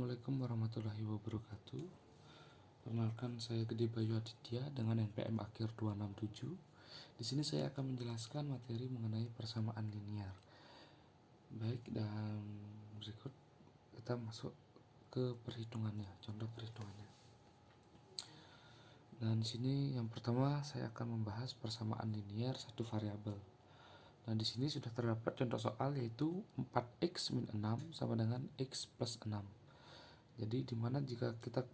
Assalamualaikum warahmatullahi wabarakatuh. Perkenalkan, saya Gede Bayu Aditya dengan NPM akhir 267. Di sini saya akan menjelaskan materi mengenai persamaan linier. Baik, dan berikut kita masuk ke perhitungannya, contoh perhitungannya. Dan di sini yang pertama saya akan membahas persamaan linier satu variabel. Nah, di sini sudah terdapat contoh soal yaitu 4x min 6 sama dengan x plus 6. Jadi dimana jika kita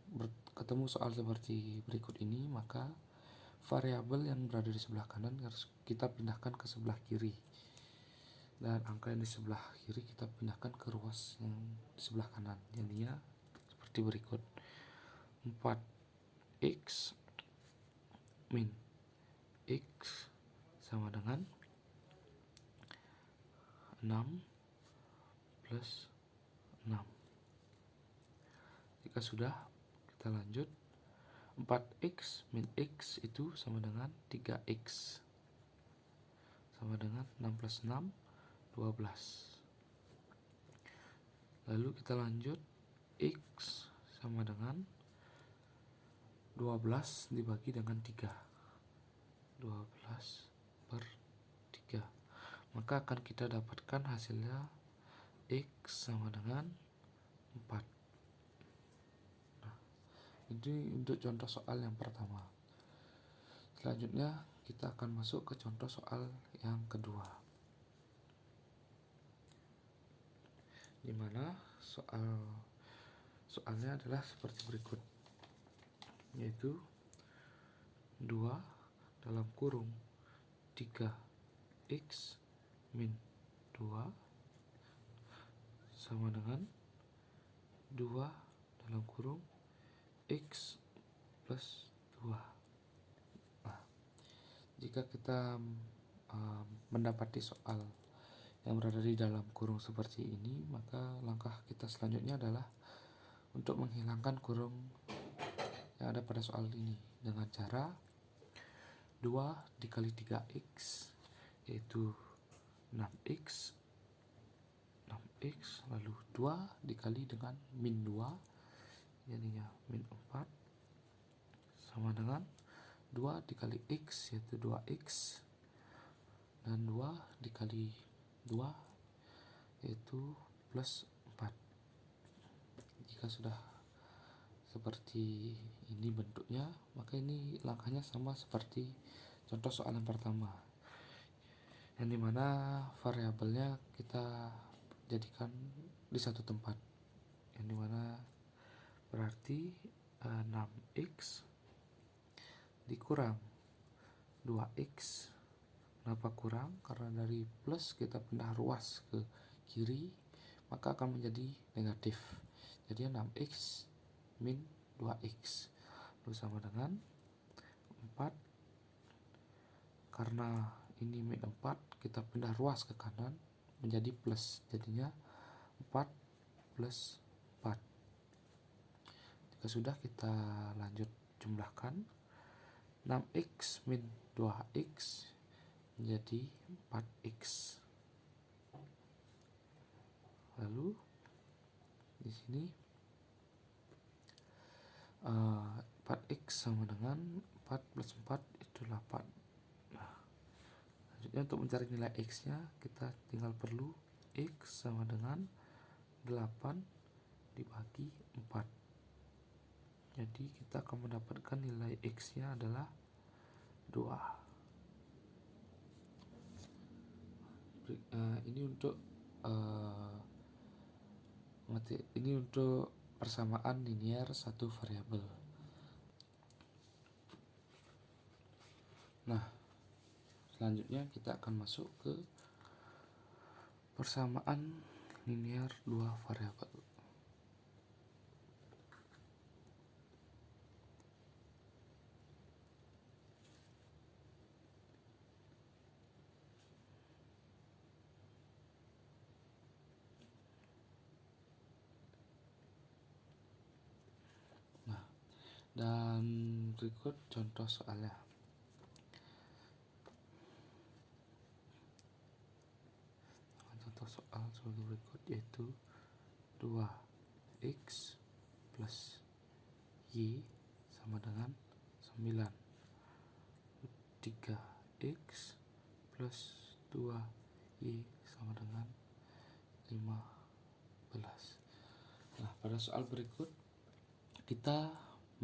ketemu soal seperti berikut ini, maka variabel yang berada di sebelah kanan harus kita pindahkan ke sebelah kiri, dan angka yang di sebelah kiri kita pindahkan ke ruas yang di sebelah kanan. Jadinya seperti berikut: 4x min x sama dengan 6 plus 6. Jika sudah, kita lanjut. 4x min x itu sama dengan 3x, sama dengan 6 plus 6, 12. Lalu kita lanjut, x sama dengan 12 dibagi dengan 3, 12 per 3. Maka akan kita dapatkan hasilnya x sama dengan 4. Ini untuk contoh soal yang pertama. Selanjutnya kita akan masuk ke contoh soal yang kedua, di mana soalnya adalah seperti berikut, yaitu 2 dalam kurung 3x min 2 sama dengan 2 dalam kurung x plus 2. Nah, jika kita mendapati soal yang berada di dalam kurung seperti ini, maka langkah kita selanjutnya adalah untuk menghilangkan kurung yang ada pada soal ini dengan cara 2 dikali 3x, yaitu 6x, lalu 2 dikali dengan min 2, jadinya min 4, sama dengan 2 dikali x, yaitu 2x, dan 2 dikali 2, yaitu plus 4. Jika sudah seperti ini bentuknya, maka ini langkahnya sama seperti contoh soal yang pertama, yang dimana variabelnya kita jadikan di satu tempat, yang dimana berarti 6x dikurang 2x. Kenapa kurang? Karena dari plus kita pindah ruas ke kiri, maka akan menjadi negatif. Jadi 6x min 2x lalu sama dengan 4. Karena ini min 4, kita pindah ruas ke kanan menjadi plus, jadinya 4 plus 4. Jika sudah, kita lanjut jumlahkan. 6x min 2x menjadi 4x. Lalu di sini 4x sama dengan 4 plus 4 itu 8. Nah, selanjutnya untuk mencari nilai x nya, kita tinggal perlu x sama dengan 8 dibagi 4. Jadi kita akan mendapatkan nilai x nya adalah 2. Ini untuk persamaan linier satu variabel. Nah, selanjutnya kita akan masuk ke persamaan linier dua variabel. Dan berikut contoh soalnya. Contoh soal sebagai berikut, yaitu 2x Y sama dengan 9. 3X plus 2Y sama dengan 15. Nah, pada soal berikut kita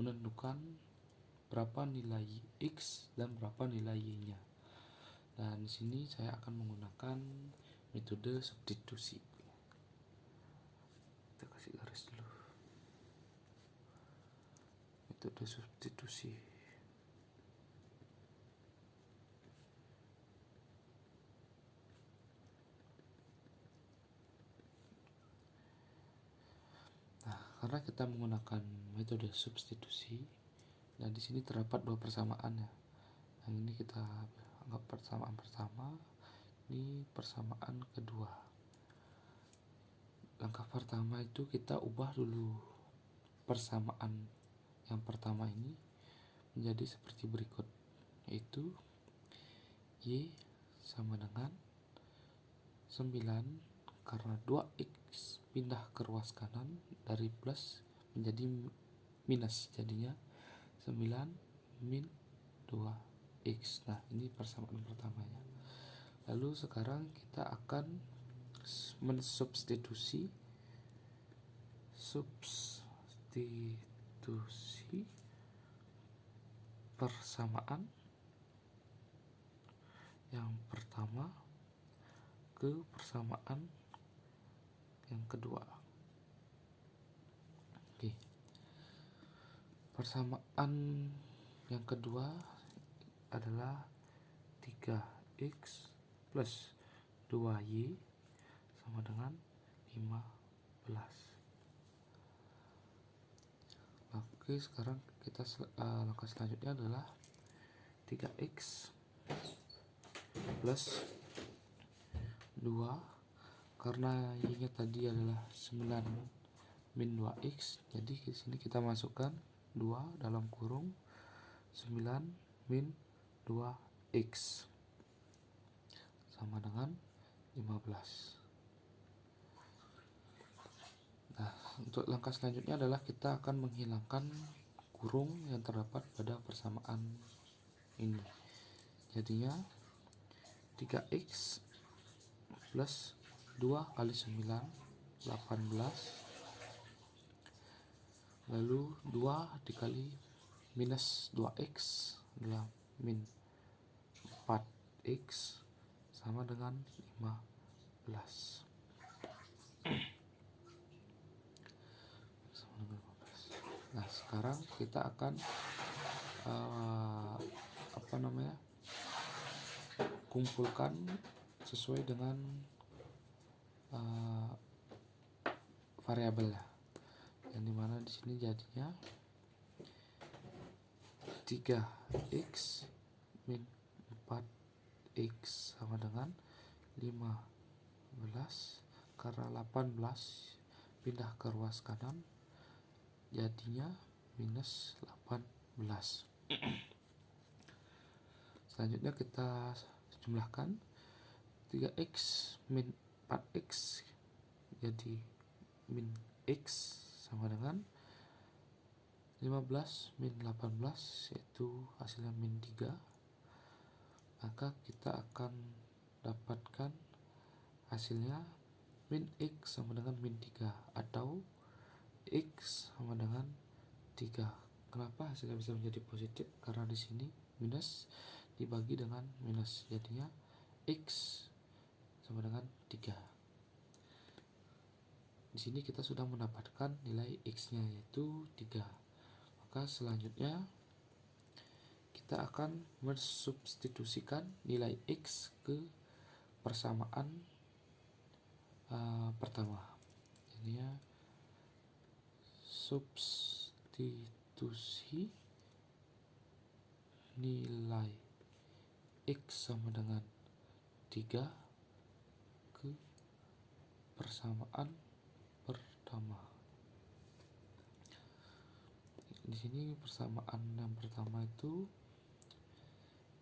menentukan berapa nilai X dan berapa nilai Y-nya. Dan di sini saya akan menggunakan metode substitusi. Kita kasih garis dulu. Metode substitusi. Nah, karena kita menggunakan metode substitusi, dan di sini terdapat dua persamaan ya. Yang ini kita anggap persamaan pertama, ini persamaan kedua. Langkah pertama itu kita ubah dulu persamaan yang pertama ini menjadi seperti berikut, yaitu Y sama dengan 9 karena 2X pindah ke ruas kanan dari plus menjadi minus, jadinya 9 min 2X. Nah, ini persamaan pertamanya. Lalu sekarang kita akan mensubstitusi persamaan yang pertama ke persamaan yang kedua. Oke. Persamaan yang kedua adalah 3X plus 2Y sama dengan 15. Oke, sekarang kita langkah selanjutnya adalah 3X plus 2 karena Y-nya tadi adalah 9 min 2X, jadi di sini kita masukkan 2 dalam kurung 9 min 2X sama dengan 15. Nah, untuk langkah selanjutnya adalah kita akan menghilangkan kurung yang terdapat pada persamaan ini. Jadinya 3X plus 2 kali 9 18, lalu 2 dikali minus 2X adalah min 4X sama dengan 15. Nah, sekarang kita akan kumpulkan sesuai dengan variabelnya, yang dimana di sini jadinya 3X min 4X sama dengan 15 karena 18 pindah ke ruas kanan jadinya minus 18. Selanjutnya kita jumlahkan 3X min 4X jadi min X sama dengan 15 min 18, yaitu hasilnya min 3. Maka kita akan dapatkan hasilnya min X sama dengan min 3 atau X sama dengan 3. Kenapa hasilnya bisa menjadi positif? Karena di sini minus dibagi dengan minus, jadinya X sama dengan 3. Di sini kita sudah mendapatkan nilai X-nya yaitu 3. Maka selanjutnya kita akan mensubstitusikan nilai X ke persamaan pertama. Jadinya substitusi nilai X sama dengan 3 ke persamaan pertama. Di sini persamaan yang pertama itu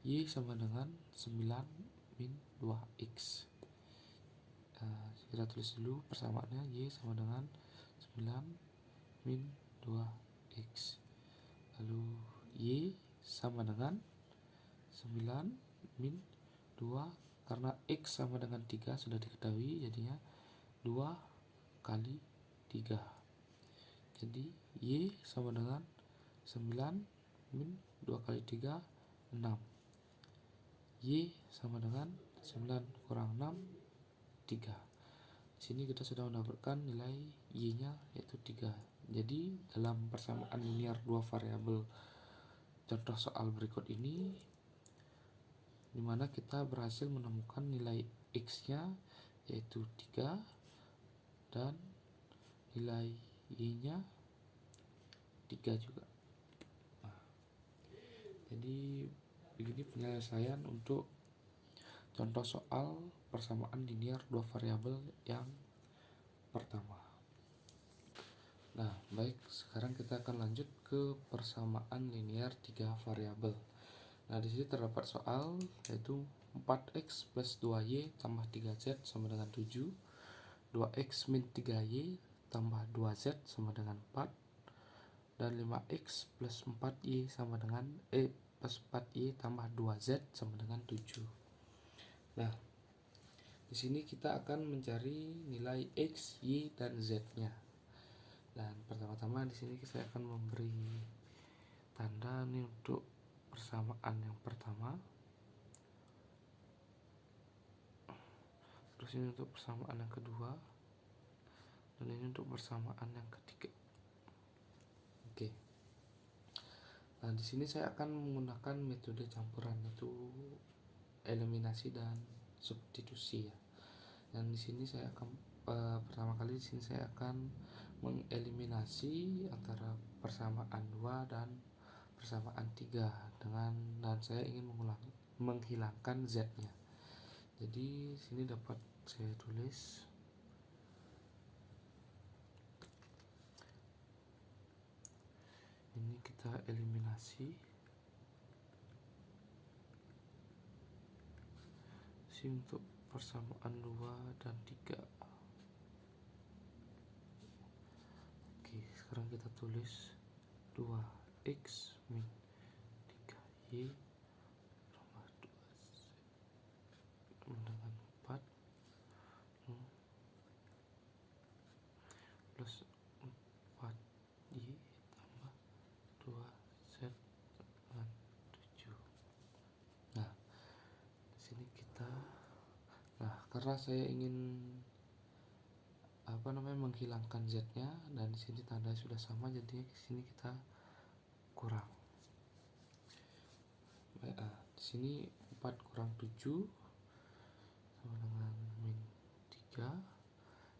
Y sama dengan 9 min 2X. Kita tulis dulu persamaannya, Y sama dengan 9 min 2X. sama dengan 9 min 2, karena X sama dengan 3 sudah diketahui, jadinya 2 kali 3. Jadi Y sama dengan 9 min 2 kali 3, 6. Y sama dengan 9 kurang 6, 3. Di sini kita sudah mendapatkan nilai Y-nya yaitu 3. Jadi dalam persamaan linear dua variabel contoh soal berikut ini, dimana kita berhasil menemukan nilai X-nya yaitu 3 dan nilai Y-nya 3 juga. Jadi begini penyelesaian untuk contoh soal persamaan linear dua variabel yang pertama. Nah, baik, sekarang kita akan lanjut ke persamaan linear tiga variabel. Nah, di sini terdapat soal yaitu 4x plus 2y tambah 3z sama dengan 7, 2x min 3y tambah 2z sama dengan 4, dan 5x plus 4y sama dengan plus 4y tambah 2z sama dengan 7. Nah, di sini kita akan mencari nilai x, y, dan z-nya. Dan pertama-tama di sini saya akan memberi tanda nih untuk persamaan yang pertama. Terus ini untuk persamaan yang kedua. Dan ini untuk persamaan yang ketiga. Oke. Nah, di sini saya akan menggunakan metode campuran, yaitu eliminasi dan substitusi ya. Dan di sini saya akan pertama kali di sini saya akan mengeliminasi antara persamaan 2 dan persamaan 3 dan saya ingin menghilangkan z-nya. Jadi sini dapat saya tulis ini, kita eliminasi untuk persamaan 2 dan 3. Oke, sekarang kita tulis 2x min 3y tambah 2z dengan 4 plus 4y tambah 2z dengan 7. Nah, di sini karena saya ingin menghilangkan z-nya, dan di sini tanda sudah sama, jadi di sini kita kurang. Di sini 4 kurang 7 sama dengan min 3.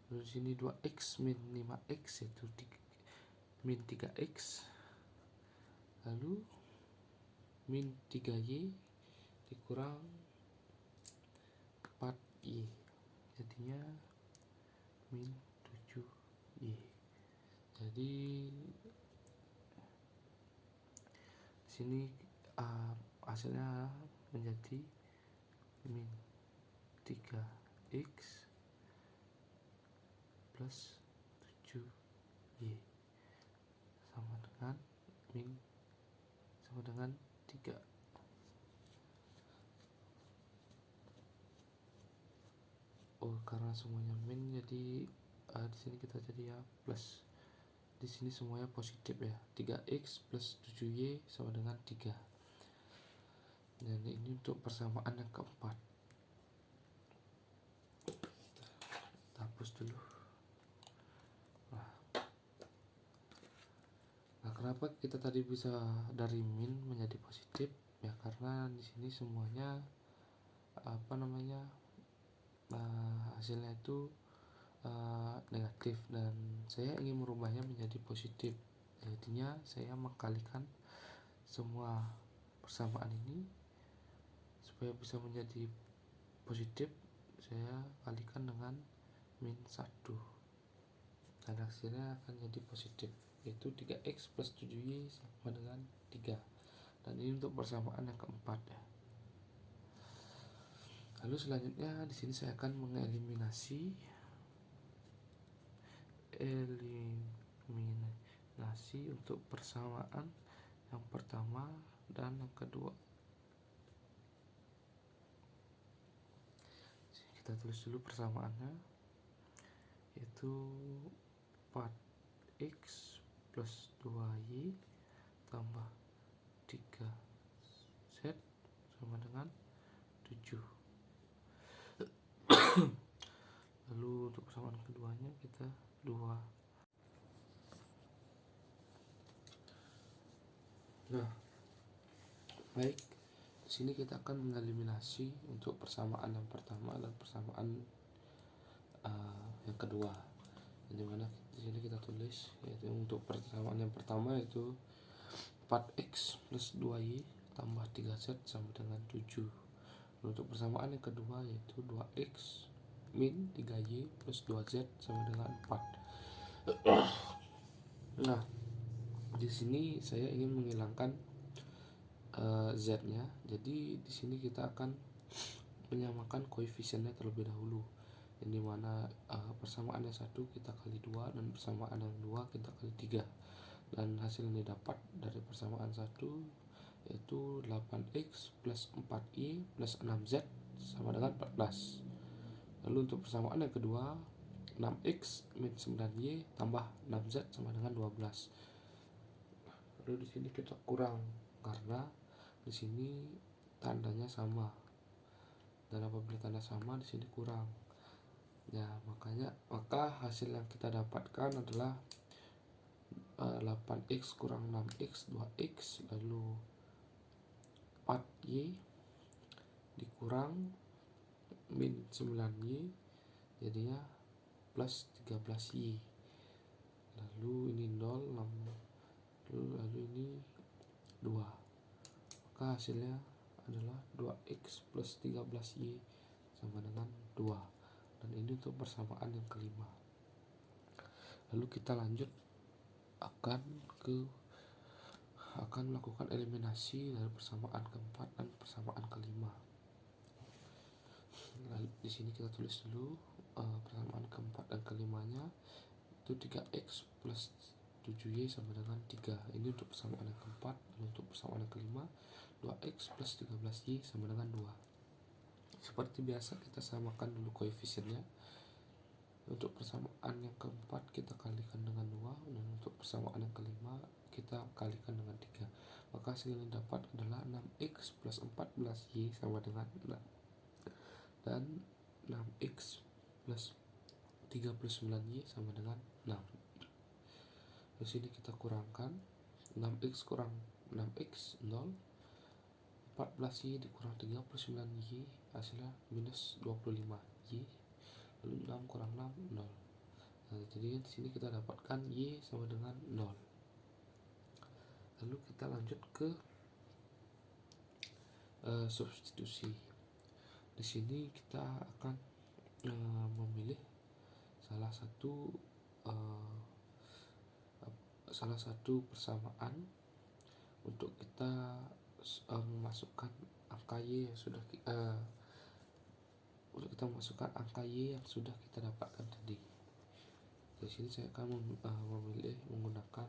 Lalu di sini 2x min 5x yaitu min 3x. Lalu min 3y dikurang 4y, jadinya min 7y. Jadi di sini hasilnya menjadi min 3x plus 7y sama dengan 3. Karena semuanya min, jadi di sini kita jadi ya plus. Di sini semuanya positif ya. 3x plus 7y sama dengan 3. Dan ini untuk persamaan yang keempat. Kita hapus dulu. Nah, kenapa kita tadi bisa dari min menjadi positif? Ya karena di sini semuanya hasilnya itu negatif, dan saya ingin merubahnya menjadi positif. Jadinya saya mengkalikan semua persamaan ini supaya bisa menjadi positif. Saya kalikan dengan min 1 dan hasilnya akan jadi positif, yaitu 3x plus 7y sama dengan 3. Dan ini untuk persamaan yang keempat ya. Lalu selanjutnya di sini saya akan mengeliminasi untuk persamaan yang pertama dan yang kedua. Kita tulis dulu persamaannya, yaitu 4x plus 2y tambah 3z sama dengan 7. Lalu untuk persamaan keduanya kita 2. Nah, baik. Di sini kita akan mengeliminasi untuk persamaan yang pertama dan persamaan yang kedua. Yang dimana di sini kita tulis, yaitu untuk persamaan yang pertama yaitu 4x plus 2y tambah 3z sama dengan 7. Untuk persamaan yang kedua yaitu 2x min 3y plus 2z sama dengan 4. Nah, di sini saya ingin menghilangkan z-nya. Jadi di sini kita akan menyamakan koefisiennya terlebih dahulu. Yang dimana persamaan yang 1 kita kali 2 dan persamaan yang 2 kita kali 3. Dan hasil yang didapat dari persamaan 1 yaitu 8x plus 4y plus 6z sama dengan 14. Lalu untuk persamaan yang kedua 6x min 9y tambah 6z sama dengan 12. Lalu di sini kita kurang karena di sini tandanya sama, dan apabila tanda sama di sini kurang. Ya, maka hasil yang kita dapatkan adalah 8x kurang 6x 2x, lalu 4y dikurang min 9y jadinya plus 13y. Lalu ini 0, lalu ini 2. Maka hasilnya adalah 2x plus 13y sama dengan 2. Dan ini untuk persamaan yang kelima. Lalu kita lanjut akan melakukan eliminasi dari persamaan keempat dan persamaan kelima. Lalu di sini kita tulis dulu persamaan keempat dan kelimanya itu 3x plus 7y sama dengan 3. Ini untuk persamaan yang keempat. Dan untuk persamaan yang kelima 2x plus 13y sama dengan 2. Seperti biasa kita samakan dulu koefisiennya. Untuk persamaan yang keempat kita kalikan dengan 2, dan untuk persamaan yang kelima kita kalikan dengan 3. Maka hasil yang dapat adalah 6x plus 14y sama dengan 6. Dan 6x plus 39y sama dengan 6. Di sini kita kurangkan 6x kurang 6x 0, 14y dikurang 39y hasilnya minus 25y, lalu 6 kurang 6 0. Nah, jadi di sini kita dapatkan y sama dengan 0. Lalu kita lanjut ke substitusi. Di sini kita akan memilih salah satu persamaan untuk kita memasukkan angka y yang sudah kita dapatkan tadi. Di sini saya akan memilih menggunakan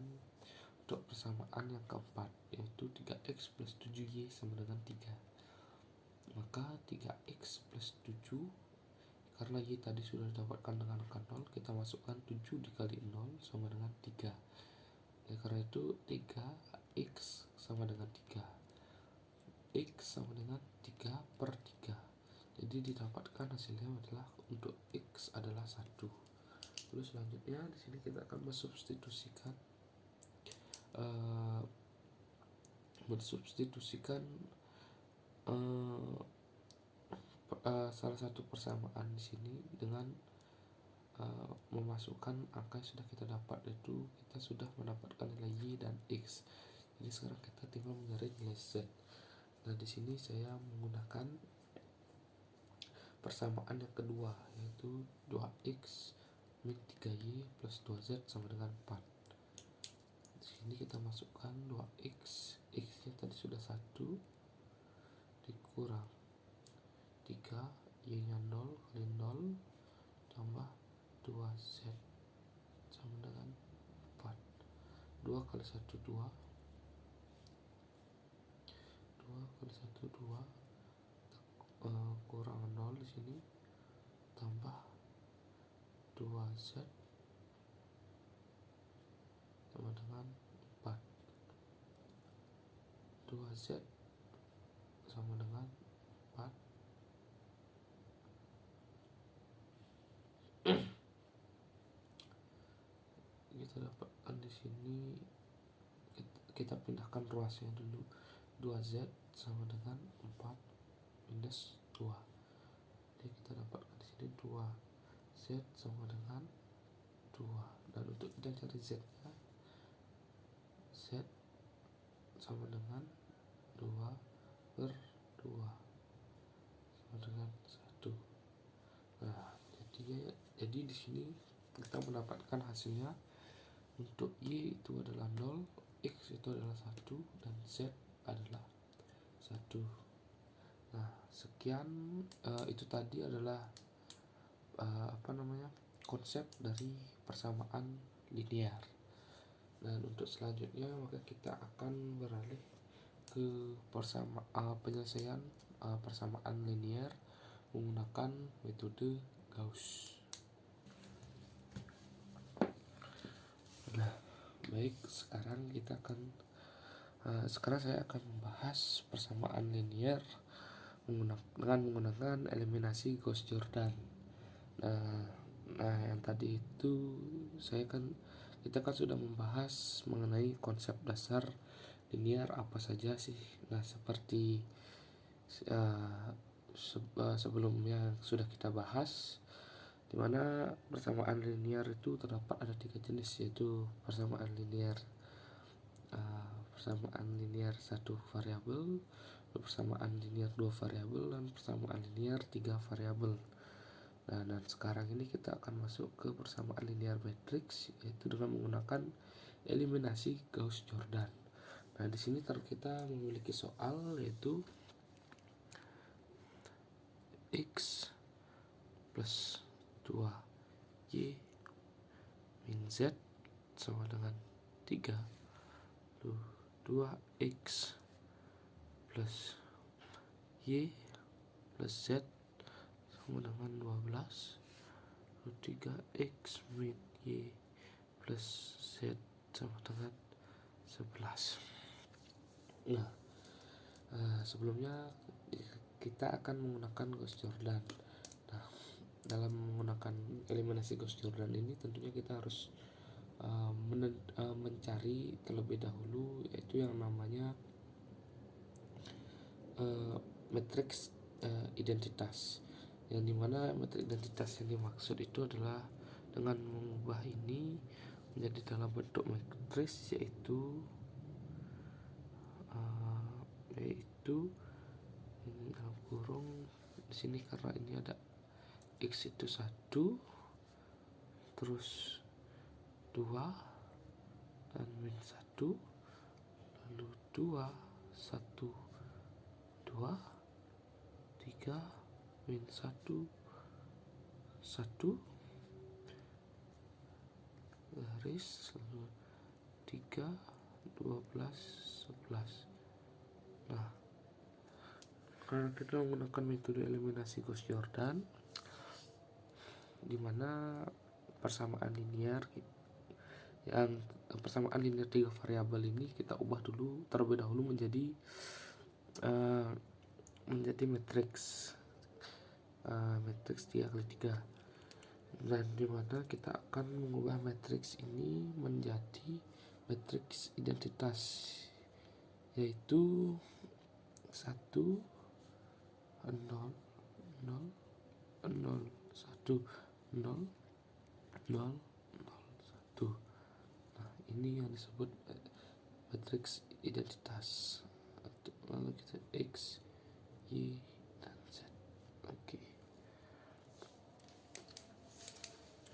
untuk persamaan yang keempat, yaitu 3x plus 7y sama dengan 3. Maka 3x plus 7, karena y tadi sudah didapatkan dengan angka 0, kita masukkan 7 dikali 0 sama dengan 3. Karena itu 3x sama dengan 3. X sama dengan 3 per 3. Jadi didapatkan hasilnya adalah untuk X adalah 1. Lalu selanjutnya di sini kita akan mensubstitusikan salah satu persamaan di sini dengan memasukkan angka yang sudah kita dapat, yaitu kita sudah mendapatkan nilai y dan x. Jadi sekarang kita tinggal mencari nilai z. Nah, di sini saya menggunakan persamaan yang kedua, yaitu 2x min 3y plus 2z sama dengan 4. Di sini kita masukkan 2x, x-nya tadi sudah 1 dikurang 3, y-nya 0 kali 0 tambah 2z sama dengan 4. 2 kali 1 2, 2 kali 1 2, kurang 0 di sini, tambah 2z sama dengan 4. 2z sama dengan 4. Kita dapatkan di sini, kita pindahkan ruasnya dulu. 2z sama dengan 4 minus 2. Jadi kita dapatkan di sini 2z sama dengan 2. Dan untuk kita cari z-nya, z sama dengan 2 per 2 sama dengan 1. Nah, jadi di sini kita mendapatkan hasilnya. Untuk y itu adalah 0, x itu adalah 1, dan z adalah 1. Nah, sekian, itu tadi adalah konsep dari persamaan linear. Dan untuk selanjutnya maka kita akan beralih ke penyelesaian persamaan linear menggunakan metode Gauss. Nah, baik, sekarang saya akan membahas persamaan linear dengan menggunakan eliminasi Gauss-Jordan. Nah, yang tadi itu kita kan sudah membahas mengenai konsep dasar linear apa saja sih. Nah, seperti sebelumnya sudah kita bahas, dimana persamaan linear itu terdapat ada 3 jenis, yaitu persamaan linear satu variabel, persamaan linear 2 variabel, dan persamaan linear 3 variabel. Nah, dan sekarang ini kita akan masuk ke persamaan linear matriks, yaitu dengan menggunakan eliminasi Gauss-Jordan. Nah, di sini kita memiliki soal, yaitu x plus 2y min z sama dengan 3, lalu 2x plus y plus z sama dengan 12, lalu 3x min y plus z sama dengan 11. Nah, sebelumnya kita akan menggunakan Gauss-Jordan. Nah, dalam menggunakan eliminasi Gauss-Jordan ini tentunya kita harus mencari terlebih dahulu, yaitu yang namanya matriks identitas, yang dimana matriks identitas yang dimaksud itu adalah dengan mengubah ini menjadi dalam bentuk matriks, yaitu ini dalam kurung di sini, karena ini ada x itu 1, terus 2 dan min 1, lalu 2 1 2 3 min 1 1 garis, lalu 3 12 11. Nah, karena kita menggunakan metode eliminasi Gauss-Jordan, di mana persamaan linear 3 variabel ini kita ubah terlebih dahulu menjadi matriks 3x3, dan dimana kita akan mengubah matriks ini menjadi matriks identitas, yaitu 1 0 0 0 1 0 0 0 1. Nah, ini yang disebut matriks identitas. Lalu kita x, y, dan z. Oke.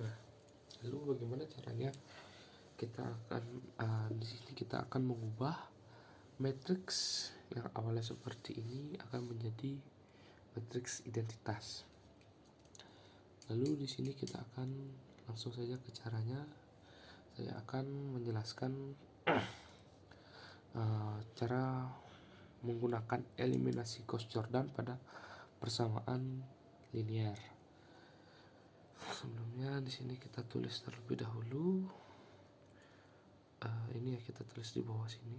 Nah, lalu bagaimana caranya? Kita akan di sini kita akan mengubah matriks yang awalnya seperti ini akan menjadi matriks identitas. Lalu di sini kita akan langsung saja ke caranya. Saya akan menjelaskan cara menggunakan eliminasi Gauss-Jordan pada persamaan linier. Sebelumnya di sini kita tulis terlebih dahulu. Ini ya kita tulis di bawah sini.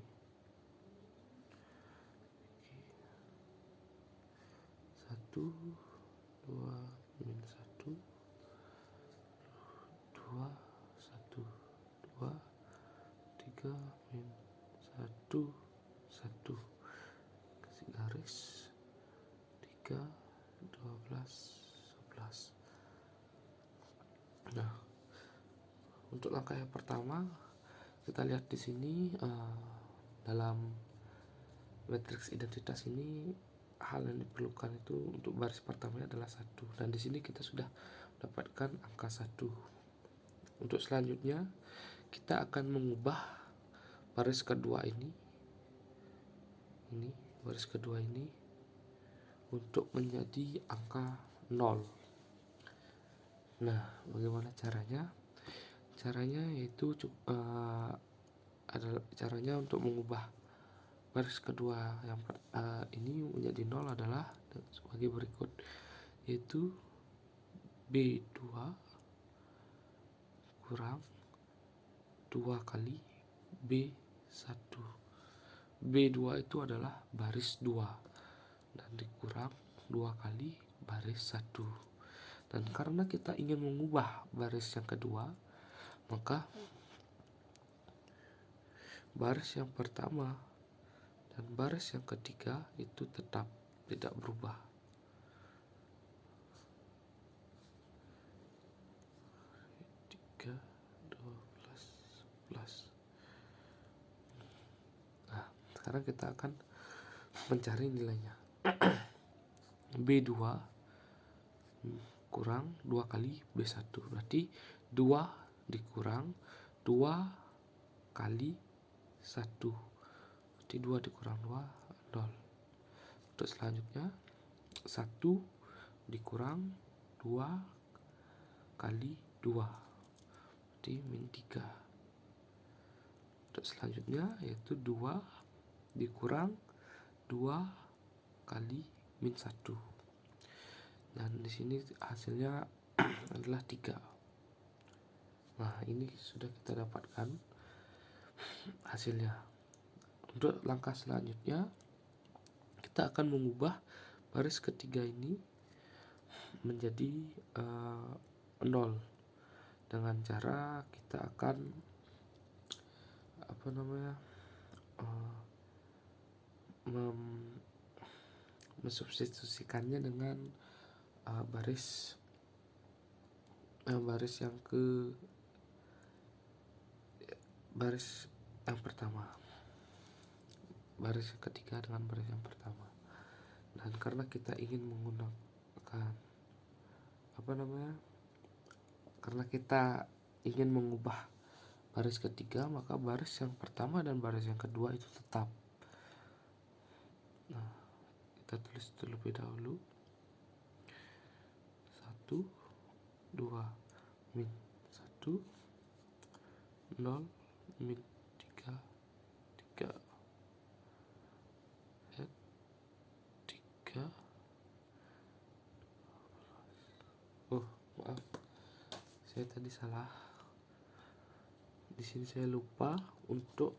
Satu, dua, min satu, dua, satu, dua, tiga, min satu, satu, kasih garis, 3, 12, 11. Nah, untuk langkah yang pertama kita lihat di sini dalam matriks identitas ini hal yang diperlukan itu untuk baris pertamanya adalah 1, dan di sini kita sudah dapatkan angka 1. Untuk selanjutnya kita akan mengubah baris kedua ini baris kedua ini untuk menjadi angka 0. Nah, bagaimana caranya? Caranya yaitu adalah caranya untuk mengubah baris kedua yang ini menjadi 0 adalah sebagai berikut, yaitu B2 kurang 2 kali B1. B2 itu adalah baris 2 dan dikurang 2 kali baris 1. Dan karena kita ingin mengubah baris yang kedua, maka baris yang pertama dan baris yang ketiga itu tetap tidak berubah. Nah, sekarang kita akan mencari nilainya. B2 kurang 2 kali B1, berarti 2 dikurang 2 kali 1, berarti 2 dikurang 2, 0. Untuk selanjutnya 1 dikurang 2 kali 2, berarti min 3. Untuk selanjutnya yaitu 2 dikurang 2 kali min 1. Dan di sini hasilnya adalah 3. Nah, ini sudah kita dapatkan hasilnya. Untuk langkah selanjutnya kita akan mengubah baris ketiga ini menjadi 0 dengan cara kita akan mensubstitusikannya dengan baris yang pertama, baris ketiga dengan baris yang pertama. Dan karena kita ingin menggunakan karena kita ingin mengubah baris ketiga, maka baris yang pertama dan baris yang kedua itu tetap. Nah, kita tulis terlebih dahulu 1, 2, min 1, 0, min 3, 3, 3. Oh, maaf, saya tadi salah. Di sini saya lupa untuk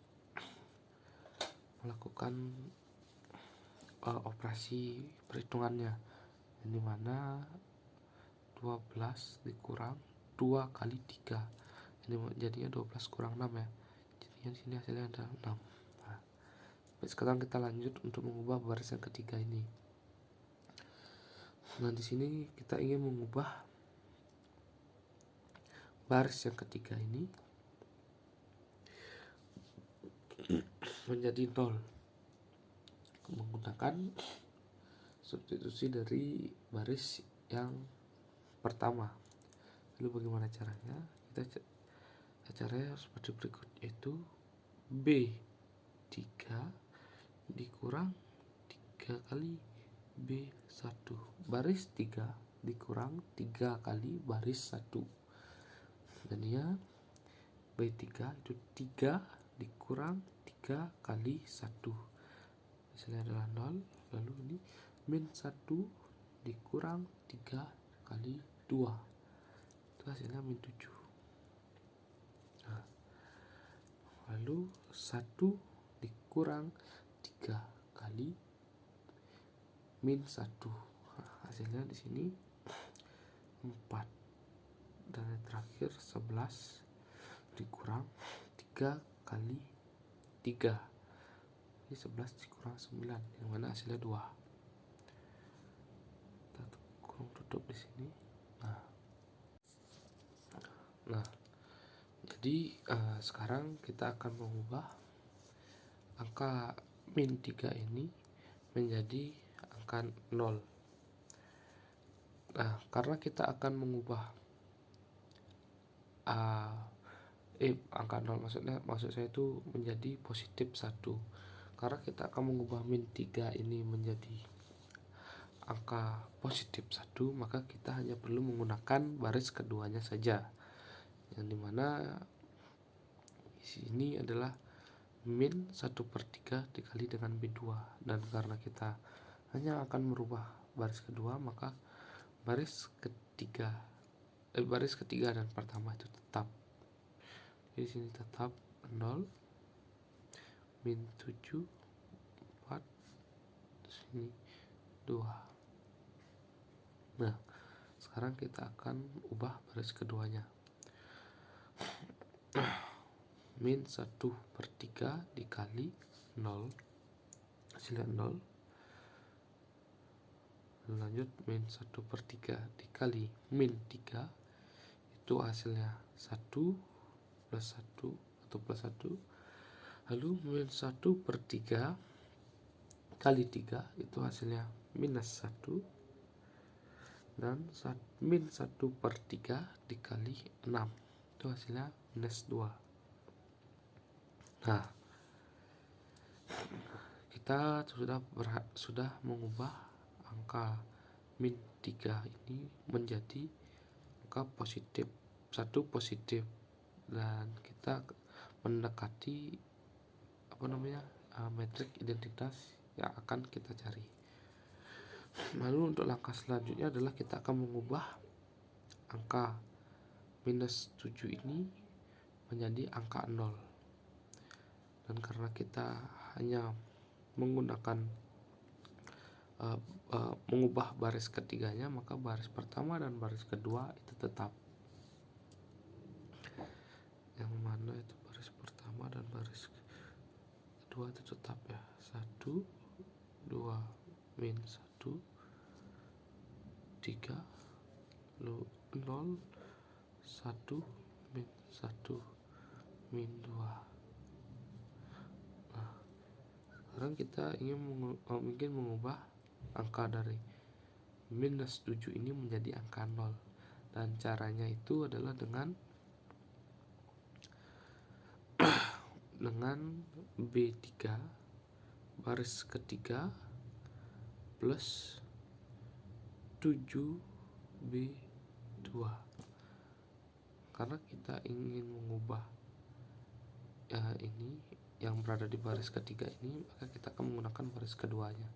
melakukan operasi perhitungannya, yang dimana 12 dikurang 2 kali 3, ini jadinya 12 kurang 6 ya. Jadinya di sini hasilnya ada 6. Nah, sekarang kita lanjut untuk mengubah baris yang ketiga ini. Nah, di sini kita ingin mengubah baris yang ketiga ini menjadi 0 menggunakan substitusi dari baris yang pertama. Lalu bagaimana caranya? Caranya seperti berikut, yaitu B3 dikurang 3 kali B1, baris 3 dikurang 3 kali baris 1. Dan ya, B3 itu 3 dikurang 3 kali 1. hasilnya adalah 0. Lalu ini min 1 dikurang 3 kali 2, itu hasilnya min 7. Nah, lalu 1 dikurang 3 kali min 1, nah, hasilnya di sini 4. Dan yang terakhir 11 dikurang 3 kali 3, ini 11 dikurang 9, yang mana hasilnya 2. Kita kurung tutup di sini. Nah, jadi sekarang kita akan mengubah angka min 3 ini menjadi angka 0. Nah, karena kita akan mengubah angka 0, maksud saya itu menjadi positif 1. Karena kita akan mengubah min 3 ini menjadi angka positif 1, maka kita hanya perlu menggunakan baris keduanya saja, yang dimana di sini adalah min 1/3 dikali dengan min 2. Dan karena kita hanya akan merubah baris kedua, maka baris ketiga dan pertama itu tetap. Di sini tetap 0, min 7, 4, sini 2. Nah, sekarang kita akan ubah baris keduanya. Min 1/3 dikali 0, hasilnya 0. Lanjut min 1/3 dikali min 3, itu hasilnya 1 plus 1 atau plus 1. Lalu min 1/3 kali 3, itu hasilnya minus 1. Dan min 1/3 dikali 6, itu hasilnya minus 2. Nah, kita sudah mengubah angka min 3 ini menjadi angka positif 1 positif, dan kita mendekati metrik identitas yang akan kita cari. Lalu untuk langkah selanjutnya adalah kita akan mengubah angka minus 7 ini menjadi angka 0. Dan karena kita hanya menggunakan mengubah baris ketiganya, maka baris pertama dan baris kedua itu tetap. Yang mana itu baris pertama dan baris kedua itu tetap ya. 1, 2, min 1, 3, lalu 0, 1, min 1, min 2. Sekarang kita ingin mengubah angka dari minus 7 ini menjadi angka 0. Dan caranya itu adalah dengan B3 baris ketiga plus 7B2. Karena kita ingin mengubah ini yang berada di baris ketiga ini, maka kita akan menggunakan baris keduanya.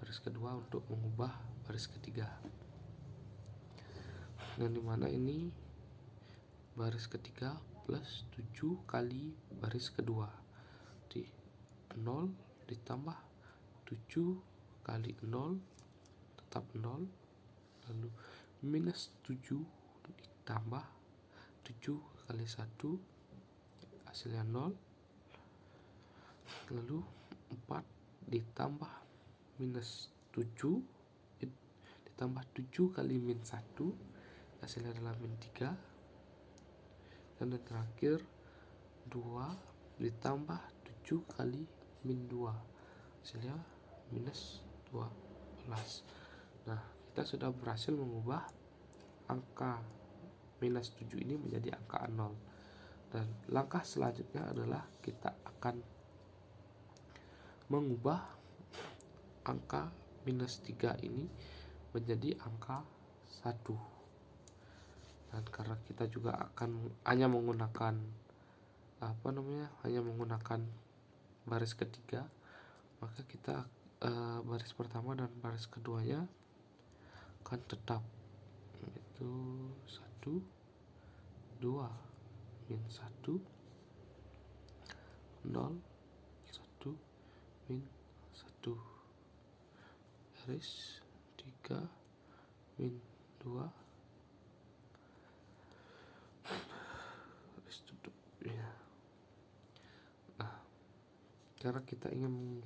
Baris kedua untuk mengubah baris ketiga. Dan dimana ini baris ketiga plus 7 kali baris kedua. Di 0 ditambah 7 kali 0 tetap 0. Lalu minus 7 ditambah 7 kali 1 hasilnya 0. Lalu 4 ditambah minus 7 ditambah 7 kali min 1, hasilnya adalah min 3. Dan yang terakhir 2 ditambah 7 kali min 2, hasilnya minus 12. Nah, kita sudah berhasil mengubah angka minus 7 ini menjadi angka 0. Dan langkah selanjutnya adalah kita akan mengubah angka minus 3 ini menjadi angka 1. Dan karena kita juga akan hanya menggunakan baris ketiga, maka kita baris pertama dan baris keduanya akan tetap, yaitu 1 2 min 1 0 1 min 1 baris 3 min 2 baris tutup ya. Nah, karena kita ingin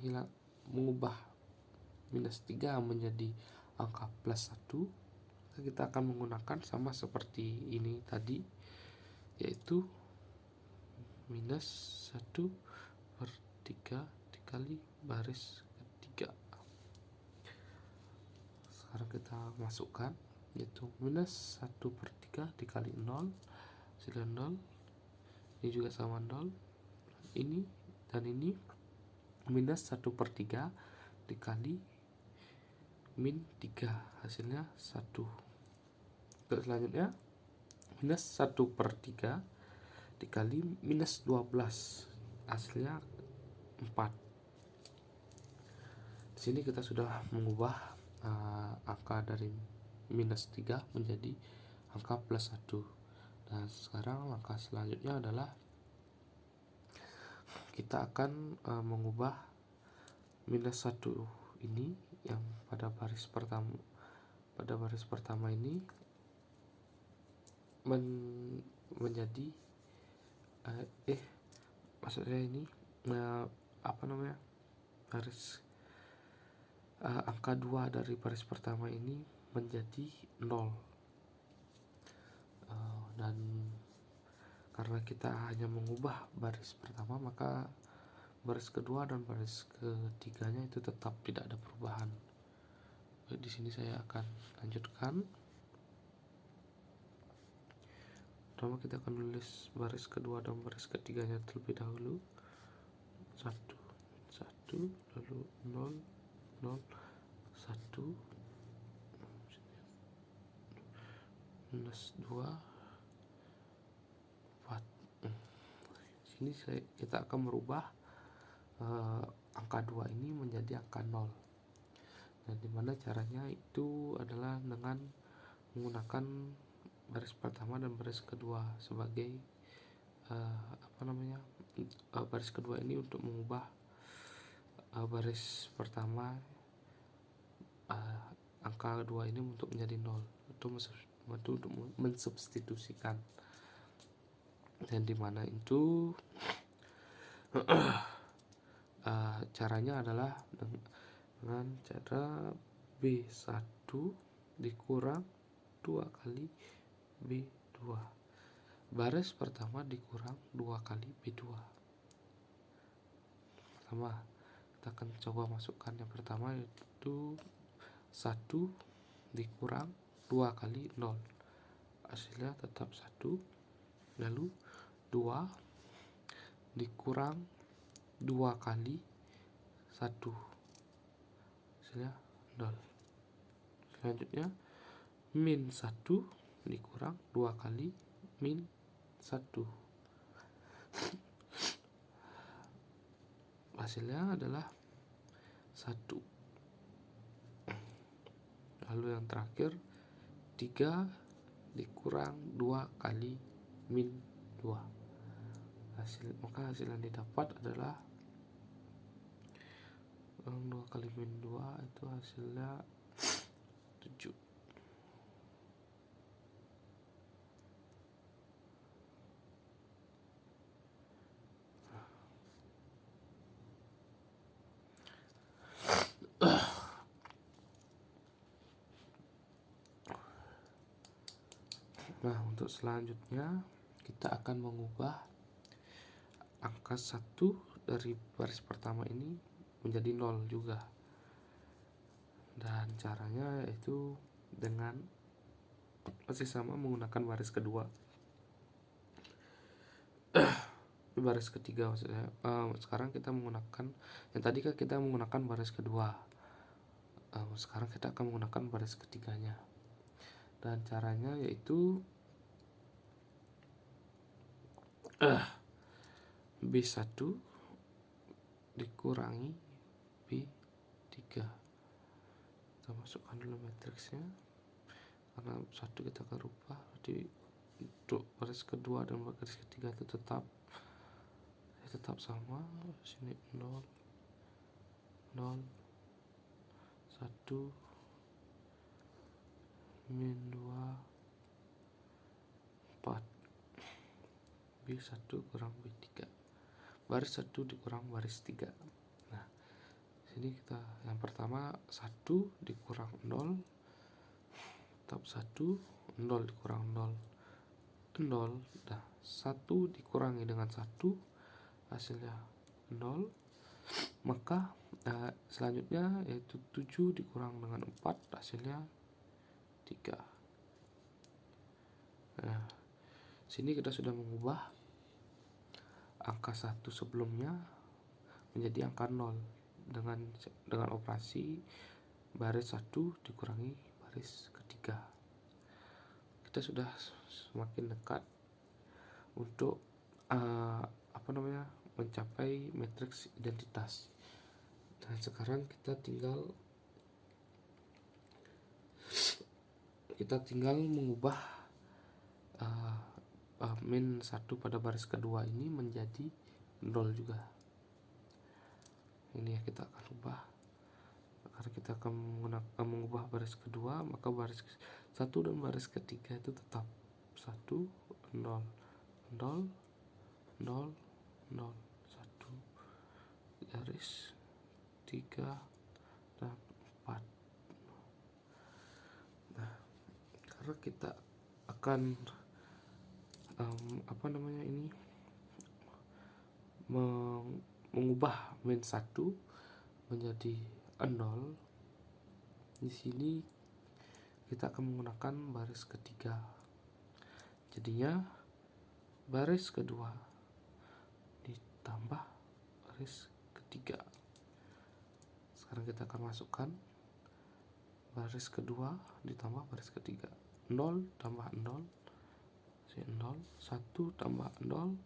mengubah minus 3 menjadi angka plus 1, kita akan menggunakan sama seperti ini tadi, yaitu minus 1/3 dikali baris ketiga. Sekarang kita masukkan, yaitu minus 1/3 dikali 0, hasilnya 0. Ini juga sama 0. Ini dan ini minus 1/3 dikali min 3, hasilnya 1. Terus selanjutnya minus 1/3 dikali minus 12, hasilnya 4. Di sini kita sudah mengubah angka dari minus 3 menjadi angka plus 1. Dan sekarang langkah selanjutnya adalah kita akan mengubah minus 1 ini yang pada baris pertama ini menjadi maksudnya ini baris angka 2 dari baris pertama ini menjadi 0. Dan karena kita hanya mengubah baris pertama, maka baris kedua dan baris ketiganya itu tetap tidak ada perubahan. Di sini saya akan lanjutkan. Pertama kita akan menulis baris kedua dan baris ketiganya terlebih dahulu. 1 lalu 0 0 1 minus 2 4. Sini kita akan merubah angka 2 ini menjadi angka 0. Dan dimana caranya itu adalah dengan menggunakan baris pertama dan baris kedua sebagai baris kedua ini untuk mengubah baris pertama angka 2 ini untuk menjadi 0, untuk mensubstitusikan. Dan dimana itu caranya adalah dengan cara B1 dikurang 2 kali B2. Baris pertama dikurang 2 kali B2. Pertama, kita akan coba masukkan yang pertama, yaitu 1 dikurang 2 kali 0. Hasilnya tetap 1. Lalu 2 dikurang 2 kali 1, hasilnya 0. Selanjutnya min 1 dikurang 2 kali min 1, hasilnya adalah 1. Lalu yang terakhir 3 dikurang 2 kali min 2, maka hasil yang didapat adalah 2 kali min 2 itu hasilnya 7. Nah, untuk selanjutnya kita akan mengubah angka 1 dari baris pertama ini menjadi 0 juga. Dan caranya yaitu dengan masih sama menggunakan baris kedua. Baris ketiga maksudnya. Sekarang kita menggunakan, yang tadi kan kita menggunakan baris kedua. Sekarang kita akan menggunakan baris ketiganya. Dan caranya yaitu B1 dikurangi B3. Kita masukkan dulu matriksnya, karena satu kita akan rubah. Jadi untuk baris kedua dan baris ketiga itu tetap sama. Sini 0 0 1 min 2 4 B1 kurang B3, baris 1 dikurang baris 3. Nah, sini kita yang pertama 1 dikurang 0 tetap 1, 0 dikurang 0 0. Nah, 1 dikurangi dengan 1 hasilnya 0. Maka selanjutnya yaitu 7 dikurang dengan 4 hasilnya 3. Nah, sini kita sudah mengubah angka 1 sebelumnya menjadi angka 0 dengan operasi baris 1 dikurangi baris ketiga. Kita sudah semakin dekat untuk mencapai matriks identitas. Dan sekarang kita tinggal mengubah min 1 pada baris kedua ini menjadi 0 juga. Ini yang kita akan ubah. Karena kita akan mengubah baris kedua, maka baris 1 dan baris ketiga itu tetap 1 0 0 0 0 1 garis 3 dan 4. Nah, karena kita akan mengubah min 1 menjadi 0, di sini kita akan menggunakan baris ketiga. Jadinya baris kedua ditambah baris ketiga. Sekarang kita akan masukkan baris kedua ditambah baris ketiga. 0 tambah 0 0, 1 tambah 0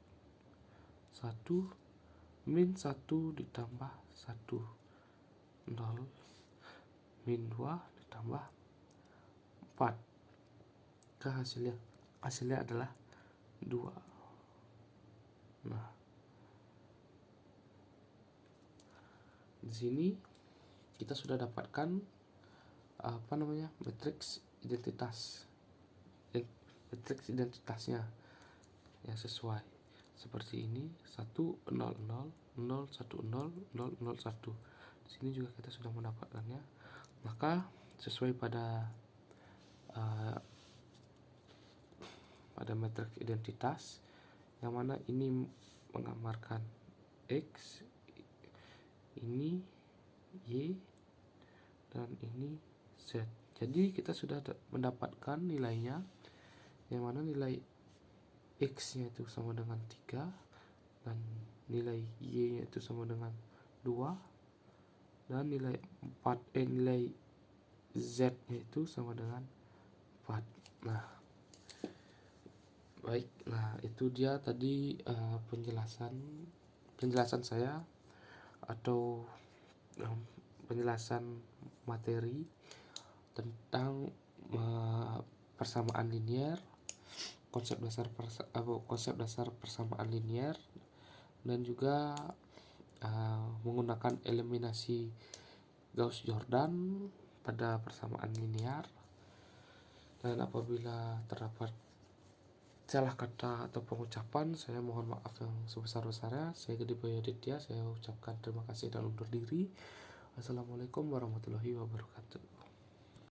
1, min 1 ditambah 1 0, min 2 ditambah 4. Hasilnya adalah 2. Nah, di sini kita sudah dapatkan matriks identitasnya yang sesuai seperti ini: 1 0 0 0 1 0 0 0 1. Di sini juga kita sudah mendapatkannya. Maka sesuai pada matriks identitas, yang mana ini menggambarkan X, ini Y, dan ini Z. Jadi kita sudah mendapatkan nilainya, yang mana nilai X nya itu sama dengan 3 dan nilai Y nya itu sama dengan 2 dan nilai Z nya itu sama dengan 4. Nah, baik. Nah, itu dia tadi penjelasan saya atau penjelasan materi tentang persamaan linier, konsep dasar persamaan linier, dan juga menggunakan eliminasi Gauss-Jordan pada persamaan linier. Dan apabila terdapat salah kata atau pengucapan, saya mohon maaf yang sebesar-besarnya. Saya Gede Boyo Aditya, saya ucapkan terima kasih dan undur diri. Assalamualaikum warahmatullahi wabarakatuh.